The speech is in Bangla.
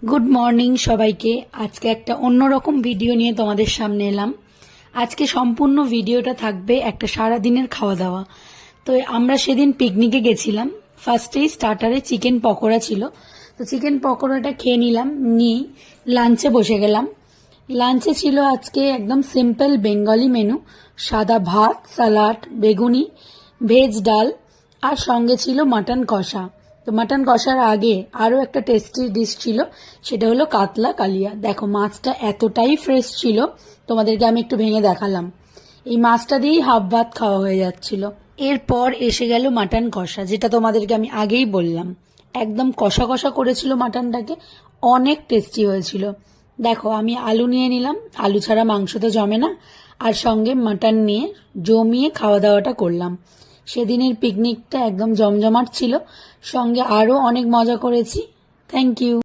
গুড মর্নিং সবাইকে। আজকে একটা অন্যরকম ভিডিও নিয়ে তোমাদের সামনে এলাম। আজকে সম্পূর্ণ ভিডিওটা থাকবে একটা সারা দিনের খাওয়া দাওয়া। তো আমরা সেদিন পিকনিকে গেছিলাম। ফার্স্টেই স্টার্টারে চিকেন পকোড়া ছিল, তো চিকেন পকোড়াটা খেয়ে নিলাম, নিয়ে লাঞ্চে বসে গেলাম। লাঞ্চে ছিল আজকে একদম সিম্পল বেঙ্গলি মেনু, সাদা ভাত, স্যালাড, বেগুনি, ভেজ ডাল, আর সঙ্গে ছিল মাটন কষা। তো মাটন কষার আগে আরও একটা টেস্টি ডিশ ছিল, সেটা হলো কাতলা কালিয়া। দেখো মাছটা এতটাই ফ্রেশ ছিল, তোমাদেরকে আমি একটু ভেঙে দেখালাম। এই মাছটা দিয়েই হাফ ভাত খাওয়া হয়ে যাচ্ছিল। এরপর এসে গেল মাটন কষা, যেটা তোমাদেরকে আমি আগেই বললাম, একদম কষা কষা করেছিল মাটনটাকে, অনেক টেস্টি হয়েছিল। দেখো আমি আলু নিয়ে নিলাম, আলু ছাড়া মাংস তো জমে না, আর সঙ্গে মাটন নিয়ে জমিয়ে খাওয়া দাওয়াটা করলাম। সেদিনের পিকনিকটা একদম জমজমাট ছিল, সঙ্গে আরও অনেক মজা করেছি। Thank you.